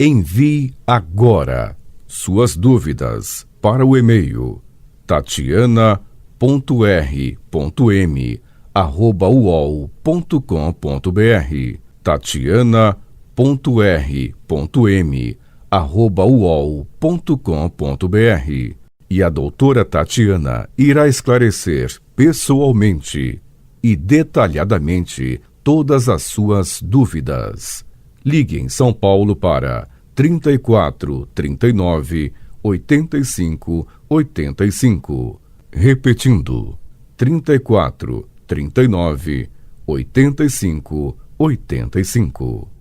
Envie agora suas dúvidas para o e-mail tatiana.r.m@uol.com.br tatiana.r.m@uol.com.br e a doutora Tatiana irá esclarecer pessoalmente e detalhadamente todas as suas dúvidas. Ligue em São Paulo para 34 39 85 85. Repetindo, 34 39 85 85.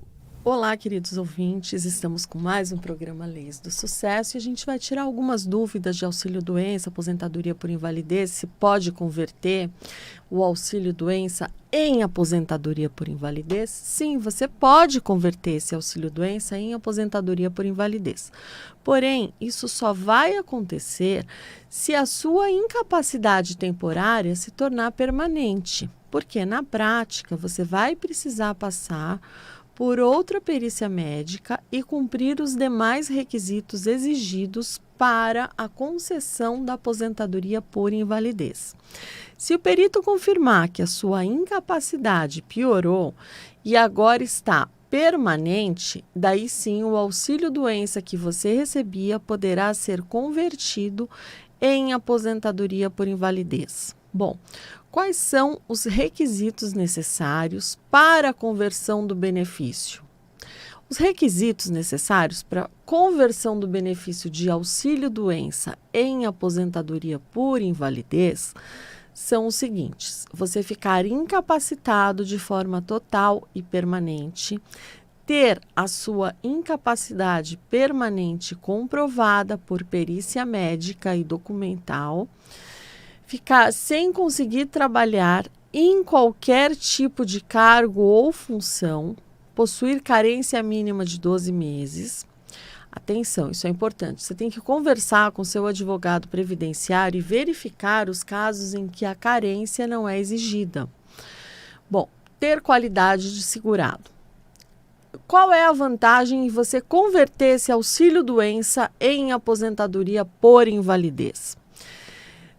Olá, queridos ouvintes, estamos com mais um programa Leis do Sucesso e a gente vai tirar algumas dúvidas de auxílio-doença, aposentadoria por invalidez, se pode converter o auxílio-doença em aposentadoria por invalidez. Sim, você pode converter esse auxílio-doença em aposentadoria por invalidez. Porém, isso só vai acontecer se a sua incapacidade temporária se tornar permanente, porque na prática você vai precisar passar por outra perícia médica e cumprir os demais requisitos exigidos para a concessão da aposentadoria por invalidez. Se o perito confirmar que a sua incapacidade piorou e agora está permanente, daí sim o auxílio-doença que você recebia poderá ser convertido em aposentadoria por invalidez. Bom, quais são os requisitos necessários para a conversão do benefício? Os requisitos necessários para a conversão do benefício de auxílio-doença em aposentadoria por invalidez são os seguintes: você ficar incapacitado de forma total e permanente, ter a sua incapacidade permanente comprovada por perícia médica e documental, ficar sem conseguir trabalhar em qualquer tipo de cargo ou função, possuir carência mínima de 12 meses. Atenção, isso é importante. Você tem que conversar com seu advogado previdenciário e verificar os casos em que a carência não é exigida. Bom, ter qualidade de segurado. Qual é a vantagem em você converter esse auxílio-doença em aposentadoria por invalidez?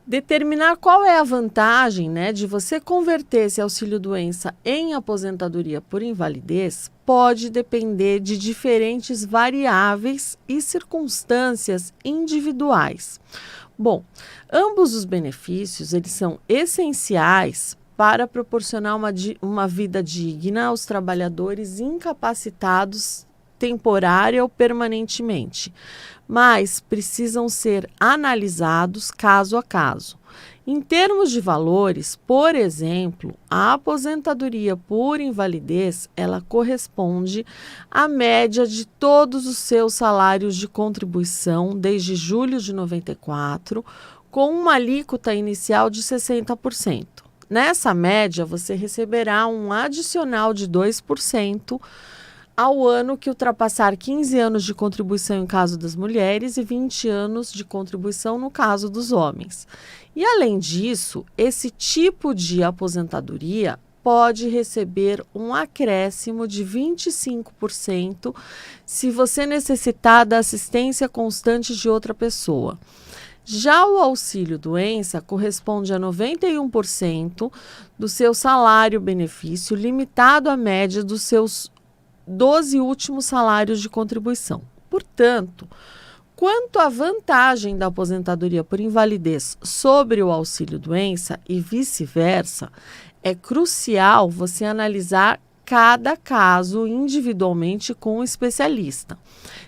Determinar qual é a vantagem, de você converter esse auxílio-doença em aposentadoria por invalidez pode depender de diferentes variáveis e circunstâncias individuais. Bom, ambos os benefícios eles são essenciais para proporcionar uma vida digna aos trabalhadores incapacitados temporária ou permanentemente, mas precisam ser analisados caso a caso. Em termos de valores, por exemplo, a aposentadoria por invalidez, ela corresponde à média de todos os seus salários de contribuição desde julho de 94, com uma alíquota inicial de 60%. Nessa média, você receberá um adicional de 2% ao ano que ultrapassar 15 anos de contribuição em caso das mulheres e 20 anos de contribuição no caso dos homens. E, além disso, esse tipo de aposentadoria pode receber um acréscimo de 25% se você necessitar da assistência constante de outra pessoa. Já o auxílio-doença corresponde a 91% do seu salário-benefício, limitado à média dos seus 12 últimos salários de contribuição. Portanto, quanto à vantagem da aposentadoria por invalidez sobre o auxílio-doença e vice-versa, é crucial você analisar cada caso individualmente com um especialista.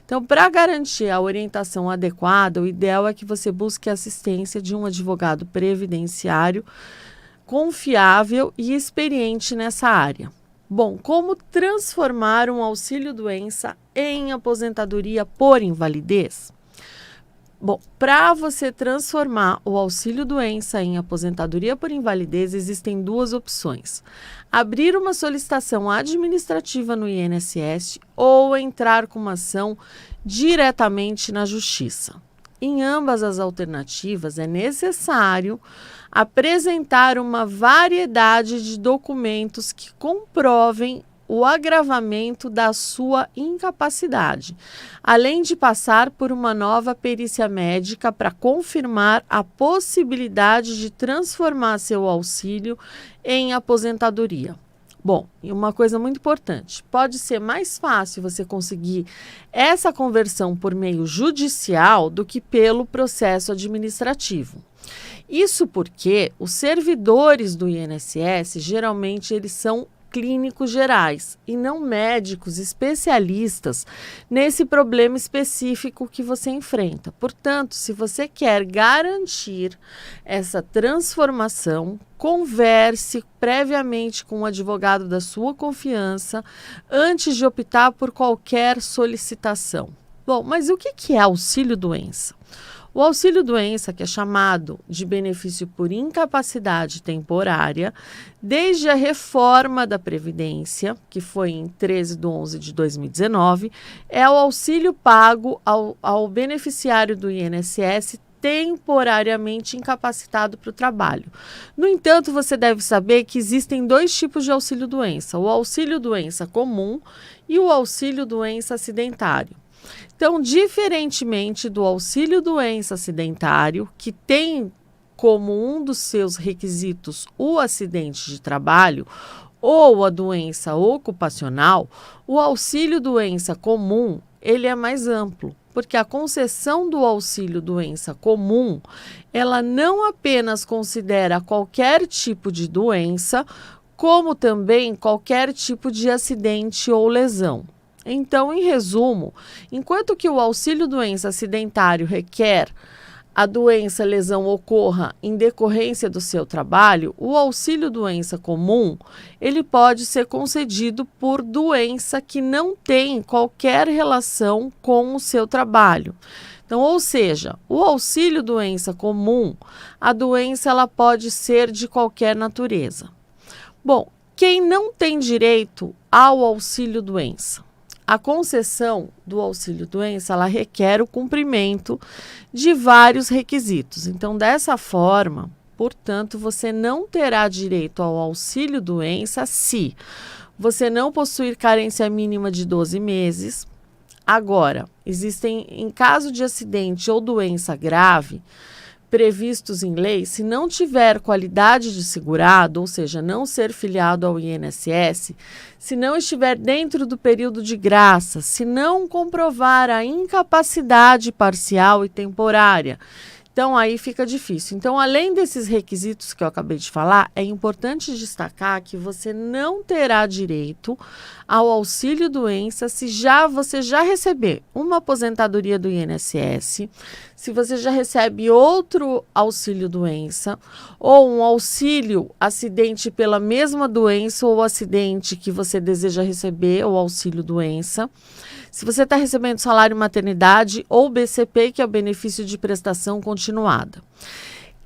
Então, para garantir a orientação adequada, o ideal é que você busque a assistência de um advogado previdenciário confiável e experiente nessa área. Bom, como transformar um auxílio-doença em aposentadoria por invalidez? Bom, para você transformar o auxílio-doença em aposentadoria por invalidez, existem duas opções: abrir uma solicitação administrativa no INSS ou entrar com uma ação diretamente na Justiça. Em ambas as alternativas, é necessário apresentar uma variedade de documentos que comprovem o agravamento da sua incapacidade, além de passar por uma nova perícia médica para confirmar a possibilidade de transformar seu auxílio em aposentadoria. Bom, e uma coisa muito importante, pode ser mais fácil você conseguir essa conversão por meio judicial do que pelo processo administrativo. Isso porque os servidores do INSS, geralmente, eles são clínicos gerais e não médicos especialistas nesse problema específico que você enfrenta. Portanto, se você quer garantir essa transformação, converse previamente com um advogado da sua confiança antes de optar por qualquer solicitação. Bom, mas o que é auxílio-doença? O auxílio-doença, que é chamado de benefício por incapacidade temporária, desde a reforma da Previdência, que foi em 13/11/2019, é o auxílio pago ao beneficiário do INSS temporariamente incapacitado para o trabalho. No entanto, você deve saber que existem dois tipos de auxílio-doença: o auxílio-doença comum e o auxílio-doença acidentário. Então, diferentemente do auxílio-doença acidentário, que tem como um dos seus requisitos o acidente de trabalho ou a doença ocupacional, o auxílio-doença comum, ele é mais amplo, porque a concessão do auxílio-doença comum, ela não apenas considera qualquer tipo de doença, como também qualquer tipo de acidente ou lesão. Então, em resumo, enquanto que o auxílio-doença acidentário requer a doença-lesão ocorra em decorrência do seu trabalho, o auxílio-doença comum, ele pode ser concedido por doença que não tem qualquer relação com o seu trabalho. Então, ou seja, o auxílio-doença comum, a doença ela pode ser de qualquer natureza. Bom, quem não tem direito ao auxílio-doença? A concessão do auxílio-doença, ela requer o cumprimento de vários requisitos. Então, dessa forma, portanto, você não terá direito ao auxílio-doença se você não possuir carência mínima de 12 meses. Agora, existem, em caso de acidente ou doença grave, previstos em lei, se não tiver qualidade de segurado, ou seja, não ser filiado ao INSS, se não estiver dentro do período de graça, se não comprovar a incapacidade parcial e temporária, então aí fica difícil. Então, além desses requisitos que eu acabei de falar, é importante destacar que você não terá direito ao auxílio-doença se você já receber uma aposentadoria do INSS, se você já recebe outro auxílio-doença ou um auxílio acidente pela mesma doença ou acidente que você deseja receber, o auxílio-doença. Se você está recebendo salário maternidade ou BCP, que é o benefício de prestação continuada.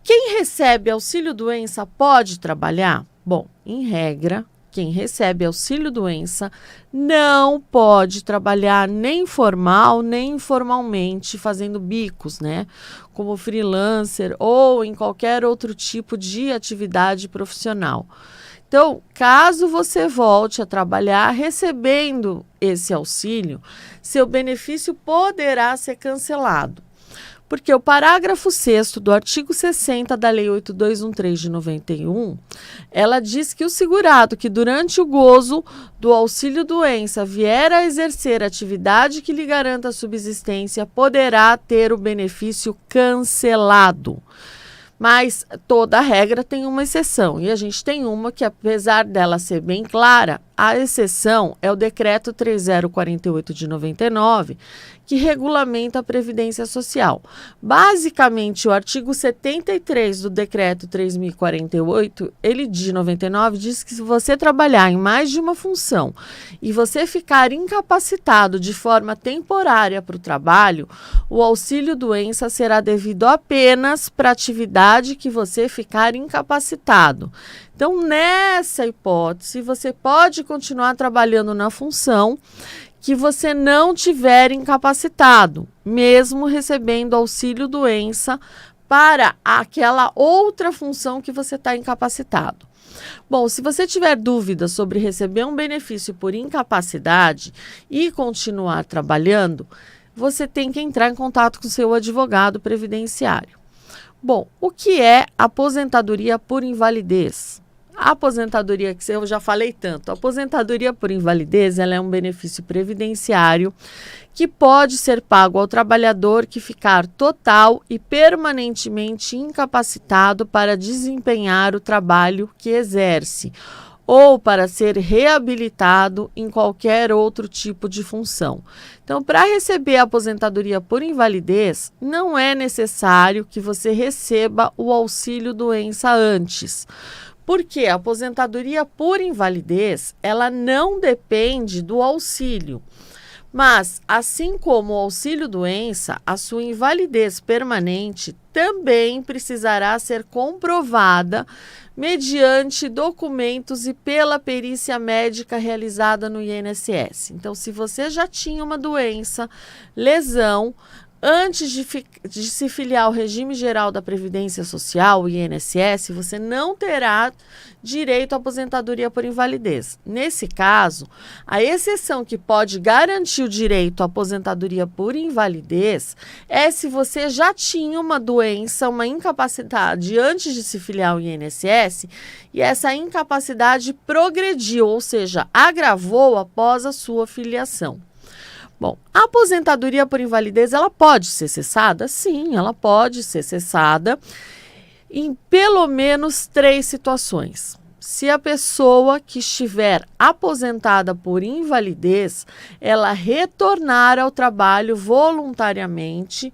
Quem recebe auxílio-doença pode trabalhar? Bom, em regra, quem recebe auxílio-doença não pode trabalhar nem formal, nem informalmente, fazendo bicos, né? Como freelancer ou em qualquer outro tipo de atividade profissional. Então, caso você volte a trabalhar recebendo esse auxílio, seu benefício poderá ser cancelado. Porque o parágrafo 6º do artigo 60 da Lei 8213 de 91, ela diz que o segurado que durante o gozo do auxílio-doença vier a exercer atividade que lhe garanta a subsistência, poderá ter o benefício cancelado. Mas toda regra tem uma exceção, e a gente tem uma que, apesar dela ser bem clara, a exceção é o Decreto 3048 de 99, que regulamenta a Previdência Social. Basicamente, o artigo 73 do Decreto 3048, ele de 99, diz que se você trabalhar em mais de uma função e você ficar incapacitado de forma temporária para o trabalho, o auxílio-doença será devido apenas para a atividade que você ficar incapacitado. Então, nessa hipótese, você pode continuar trabalhando na função que você não tiver incapacitado, mesmo recebendo auxílio-doença para aquela outra função que você está incapacitado. Bom, se você tiver dúvidas sobre receber um benefício por incapacidade e continuar trabalhando, você tem que entrar em contato com seu advogado previdenciário. Bom, o que é aposentadoria por invalidez? A aposentadoria, que eu já falei tanto, a aposentadoria por invalidez, ela é um benefício previdenciário que pode ser pago ao trabalhador que ficar total e permanentemente incapacitado para desempenhar o trabalho que exerce ou para ser reabilitado em qualquer outro tipo de função. Então, para receber a aposentadoria por invalidez, não é necessário que você receba o auxílio-doença antes. Porque a aposentadoria por invalidez, ela não depende do auxílio. Mas, assim como o auxílio-doença, a sua invalidez permanente também precisará ser comprovada mediante documentos e pela perícia médica realizada no INSS. Então, se você já tinha uma doença, lesão, antes de se filiar ao regime geral da Previdência Social, o INSS, você não terá direito à aposentadoria por invalidez. Nesse caso, a exceção que pode garantir o direito à aposentadoria por invalidez é se você já tinha uma doença, uma incapacidade antes de se filiar ao INSS e essa incapacidade progrediu, ou seja, agravou após a sua filiação. Bom, a aposentadoria por invalidez, ela pode ser cessada? Sim, ela pode ser cessada em pelo menos 3 situações. Se a pessoa que estiver aposentada por invalidez, ela retornar ao trabalho voluntariamente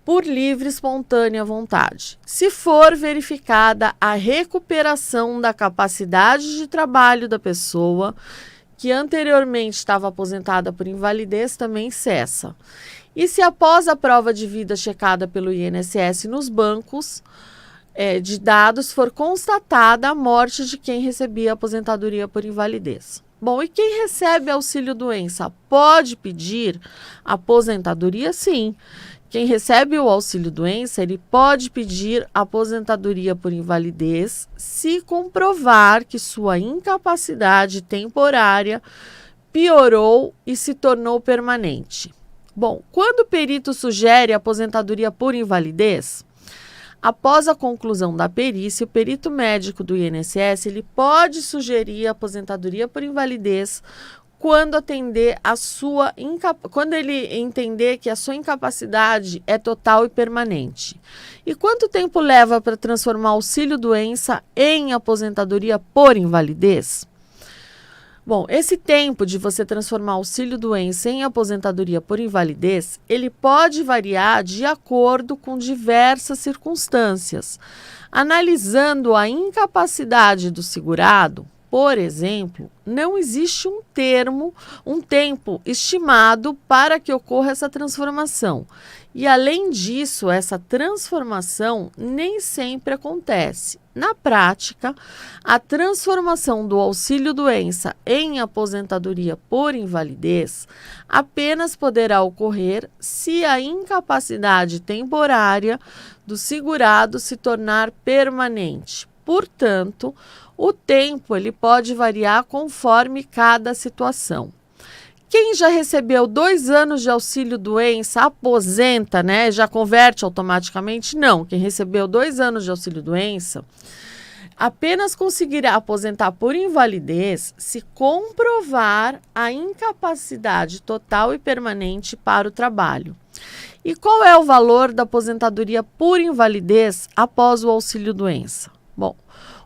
por livre e espontânea vontade. Se for verificada a recuperação da capacidade de trabalho da pessoa, que anteriormente estava aposentada por invalidez, também cessa. E se após a prova de vida checada pelo INSS nos bancos de dados for constatada a morte de quem recebia aposentadoria por invalidez. Bom, e quem recebe auxílio-doença pode pedir aposentadoria? Sim. Quem recebe o auxílio-doença, ele pode pedir aposentadoria por invalidez se comprovar que sua incapacidade temporária piorou e se tornou permanente. Bom, quando o perito sugere aposentadoria por invalidez, após a conclusão da perícia, o perito médico do INSS ele pode sugerir aposentadoria por invalidez quando ele entender que a sua incapacidade é total e permanente. E quanto tempo leva para transformar auxílio-doença em aposentadoria por invalidez? Bom, esse tempo de você transformar auxílio-doença em aposentadoria por invalidez, ele pode variar de acordo com diversas circunstâncias. Analisando a incapacidade do segurado, por exemplo, não existe um tempo estimado para que ocorra essa transformação. E, além disso, essa transformação nem sempre acontece. Na prática, a transformação do auxílio-doença em aposentadoria por invalidez apenas poderá ocorrer se a incapacidade temporária do segurado se tornar permanente. Portanto, o tempo ele pode variar conforme cada situação. Quem já recebeu 2 anos de auxílio-doença aposenta, né? Já converte automaticamente? Não. Quem recebeu 2 anos de auxílio-doença apenas conseguirá aposentar por invalidez se comprovar a incapacidade total e permanente para o trabalho. E qual é o valor da aposentadoria por invalidez após o auxílio-doença? Bom,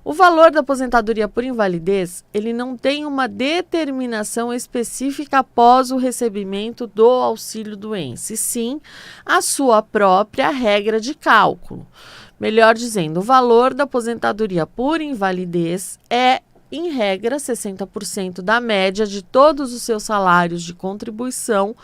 o valor da aposentadoria por invalidez, ele não tem uma determinação específica após o recebimento do auxílio-doença, e sim a sua própria regra de cálculo. Melhor dizendo, o valor da aposentadoria por invalidez é, em regra, 60% da média de todos os seus salários de contribuição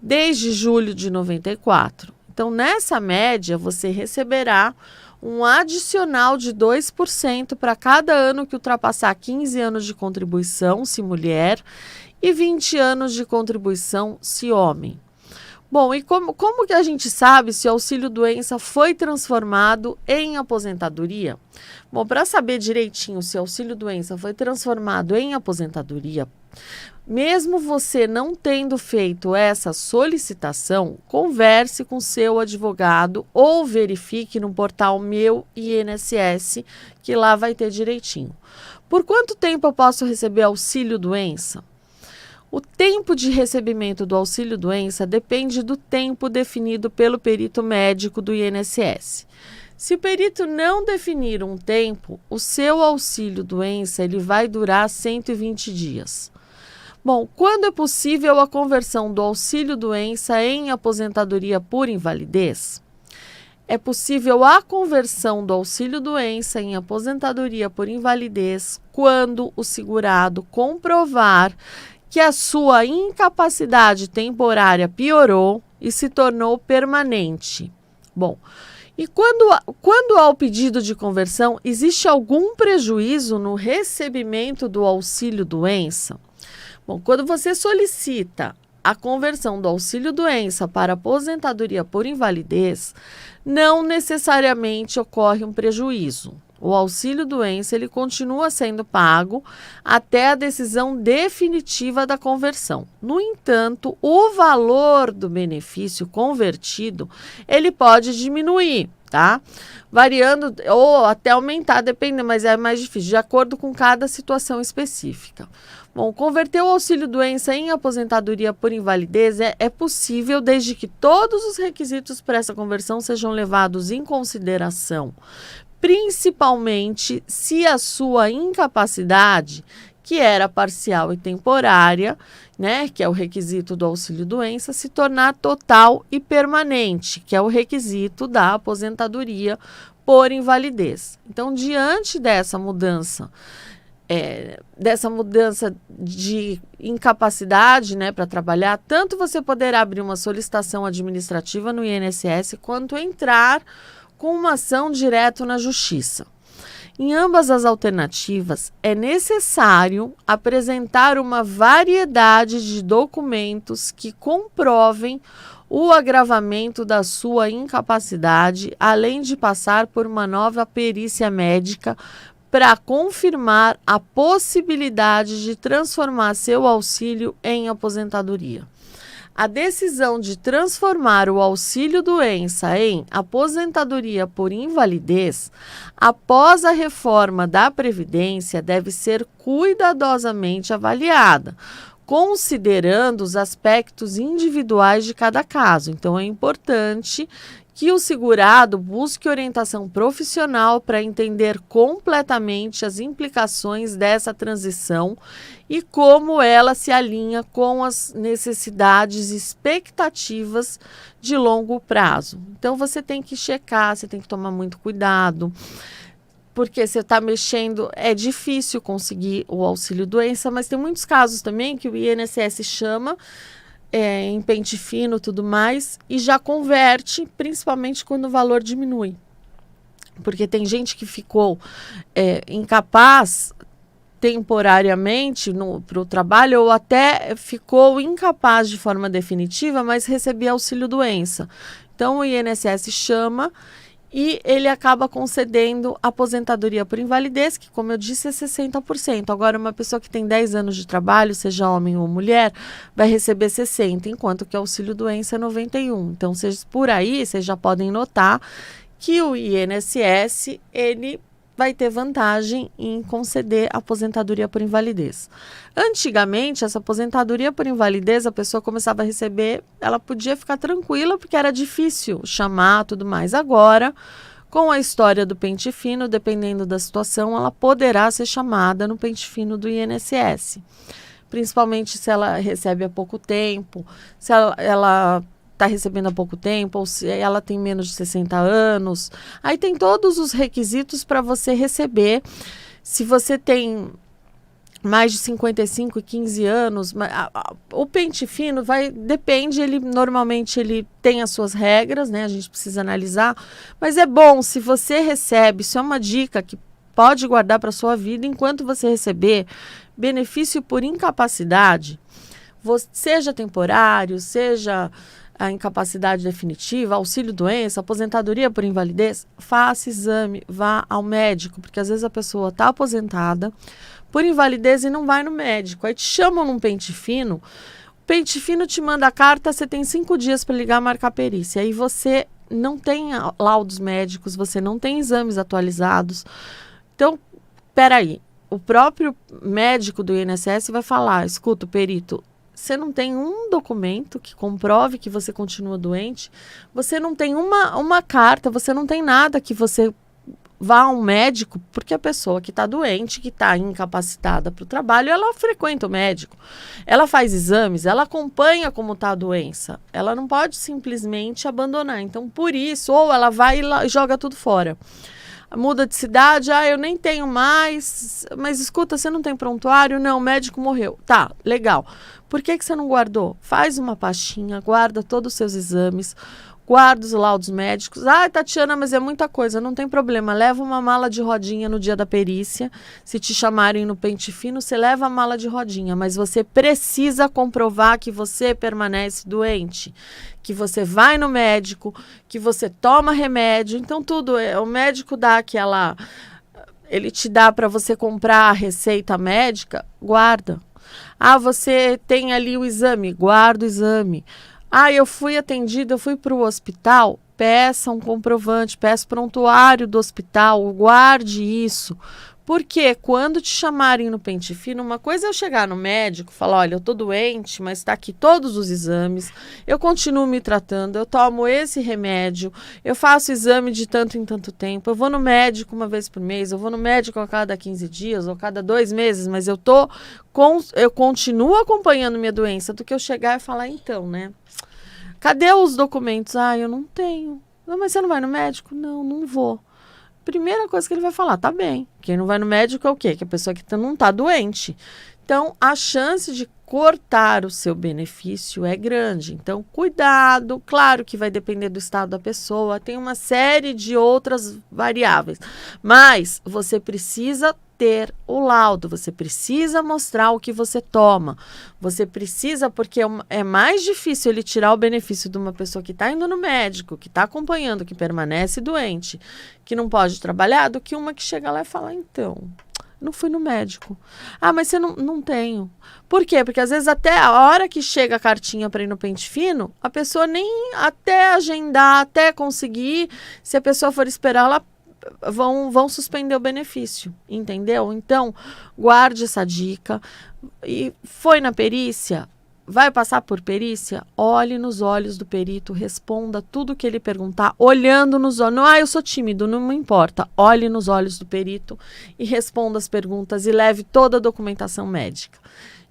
desde julho de 94. Então, nessa média, você receberá um adicional de 2% para cada ano que ultrapassar 15 anos de contribuição, se mulher, e 20 anos de contribuição, se homem. Bom, e como que a gente sabe se o auxílio-doença foi transformado em aposentadoria? Bom, para saber direitinho se o auxílio-doença foi transformado em aposentadoria, mesmo você não tendo feito essa solicitação, converse com seu advogado ou verifique no portal Meu INSS, que lá vai ter direitinho. Por quanto tempo eu posso receber auxílio-doença? O tempo de recebimento do auxílio-doença depende do tempo definido pelo perito médico do INSS. Se o perito não definir um tempo, o seu auxílio-doença ele vai durar 120 dias. Bom, quando é possível a conversão do auxílio-doença em aposentadoria por invalidez? É possível a conversão do auxílio-doença em aposentadoria por invalidez quando o segurado comprovar que a sua incapacidade temporária piorou e se tornou permanente. Bom, e quando há o pedido de conversão, existe algum prejuízo no recebimento do auxílio-doença? Bom, quando você solicita a conversão do auxílio-doença para aposentadoria por invalidez, não necessariamente ocorre um prejuízo. O auxílio-doença ele continua sendo pago até a decisão definitiva da conversão. No entanto, o valor do benefício convertido ele pode diminuir, tá? Variando ou até aumentar, depende, mas é mais difícil, de acordo com cada situação específica. Bom, converter o auxílio-doença em aposentadoria por invalidez é possível desde que todos os requisitos para essa conversão sejam levados em consideração, principalmente se a sua incapacidade, que era parcial e temporária, né, que é o requisito do auxílio-doença, se tornar total e permanente, que é o requisito da aposentadoria por invalidez. Então, diante dessa mudança de incapacidade, né, para trabalhar, tanto você poderá abrir uma solicitação administrativa no INSS, quanto entrar com uma ação direto na Justiça. Em ambas as alternativas, é necessário apresentar uma variedade de documentos que comprovem o agravamento da sua incapacidade, além de passar por uma nova perícia médica para confirmar a possibilidade de transformar seu auxílio em aposentadoria. A decisão de transformar o auxílio-doença em aposentadoria por invalidez, após a reforma da Previdência, deve ser cuidadosamente avaliada, considerando os aspectos individuais de cada caso. Então, é importante que o segurado busque orientação profissional para entender completamente as implicações dessa transição e como ela se alinha com as necessidades e expectativas de longo prazo. Então, você tem que checar, você tem que tomar muito cuidado, porque você está mexendo, é difícil conseguir o auxílio-doença, mas tem muitos casos também que o INSS chama em pente fino e tudo mais, e já converte, principalmente quando o valor diminui. Porque tem gente que ficou incapaz temporariamente para o trabalho, ou até ficou incapaz de forma definitiva, mas recebia auxílio-doença. Então, o INSS chama e ele acaba concedendo aposentadoria por invalidez, que, como eu disse, é 60%. Agora, uma pessoa que tem 10 anos de trabalho, seja homem ou mulher, vai receber 60%, enquanto que o auxílio-doença é 91%. Então, por aí, vocês já podem notar que o INSS, ele vai ter vantagem em conceder aposentadoria por invalidez. Antigamente, essa aposentadoria por invalidez, a pessoa começava a receber, ela podia ficar tranquila, porque era difícil chamar tudo mais. Agora, com a história do pente fino, dependendo da situação, ela poderá ser chamada no pente fino do INSS. Principalmente se ela recebe há pouco tempo, se ela está recebendo há pouco tempo, ou se ela tem menos de 60 anos. Aí tem todos os requisitos para você receber. Se você tem mais de 55 e 15 anos, o pente fino depende, normalmente ele tem as suas regras, né? A gente precisa analisar, mas é bom, se você recebe, isso é uma dica que pode guardar para sua vida, enquanto você receber benefício por incapacidade, seja temporário, seja a incapacidade definitiva, auxílio-doença, aposentadoria por invalidez, faça exame, vá ao médico, porque às vezes a pessoa está aposentada por invalidez e não vai no médico. Aí te chamam num pente fino, o pente fino te manda a carta, você tem 5 dias para ligar e marcar perícia. Aí você não tem laudos médicos, você não tem exames atualizados. Então, peraí, o próprio médico do INSS vai falar, escuta, perito, você não tem um documento que comprove que você continua doente, você não tem uma carta, você não tem nada que você vá a um médico, porque a pessoa que está doente, que está incapacitada para o trabalho, ela frequenta o médico, ela faz exames, ela acompanha como está a doença, ela não pode simplesmente abandonar. Então, por isso, ou ela vai e joga tudo fora. Muda de cidade, eu nem tenho mais, mas escuta, você não tem prontuário? Não, o médico morreu. Tá, legal. Por que você não guardou? Faz uma pastinha, guarda todos os seus exames, guarda os laudos médicos. Tatiana, mas é muita coisa, não tem problema. Leva uma mala de rodinha no dia da perícia. Se te chamarem no pente fino, você leva a mala de rodinha, mas você precisa comprovar que você permanece doente, que você vai no médico, que você toma remédio. Então, tudo, o médico dá aquela... Ele te dá para você comprar a receita médica, guarda. Você tem ali o exame, guarda o exame. Eu fui atendida, eu fui para o hospital, peça um comprovante, peça prontuário do hospital, guarde isso. Porque quando te chamarem no pente fino, uma coisa é eu chegar no médico e falar, olha, eu estou doente, mas está aqui todos os exames, eu continuo me tratando, eu tomo esse remédio, eu faço exame de tanto em tanto tempo, eu vou no médico uma vez por mês, eu vou no médico a cada 15 dias ou a cada 2 meses, mas eu continuo acompanhando minha doença, do que eu chegar e falar, então, né? Cadê os documentos? Eu não tenho. Não, mas você não vai no médico? Não, não vou. Primeira coisa que ele vai falar, tá bem. Quem não vai no médico é o quê? Que a pessoa que não está doente. Então, a chance de cortar o seu benefício é grande. Então, cuidado. Claro que vai depender do estado da pessoa. Tem uma série de outras variáveis. Mas você precisa ter o laudo. Você precisa mostrar o que você toma. Você precisa, porque é mais difícil ele tirar o benefício de uma pessoa que está indo no médico, que está acompanhando, que permanece doente, que não pode trabalhar, do que uma que chega lá e fala, então... Não fui no médico. Mas você não tenho. Por quê? Porque às vezes até a hora que chega a cartinha para ir no pente fino, a pessoa nem até agendar, até conseguir, se a pessoa for esperar, ela vão suspender o benefício, entendeu? Então, guarde essa dica. E foi na perícia? Vai passar por perícia? Olhe nos olhos do perito, responda tudo que ele perguntar, olhando nos olhos. Não, eu sou tímido, não me importa. Olhe nos olhos do perito e responda as perguntas e leve toda a documentação médica.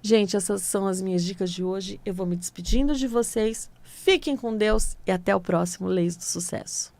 Gente, essas são as minhas dicas de hoje. Eu vou me despedindo de vocês. Fiquem com Deus e até o próximo Leis do Sucesso.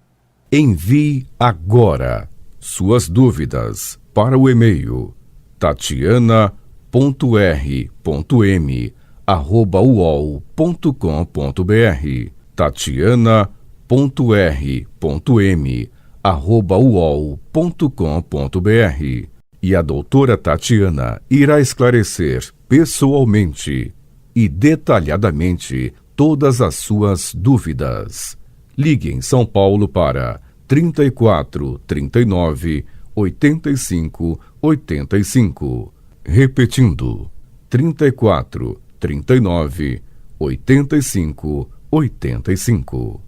Envie agora suas dúvidas para o e-mail tatiana.r.m@uol.com.br tatiana.r.m@uol.com.br E a doutora Tatiana irá esclarecer pessoalmente e detalhadamente todas as suas dúvidas. Ligue em São Paulo para 34 39 85 85. Repetindo, 34 39 85 85.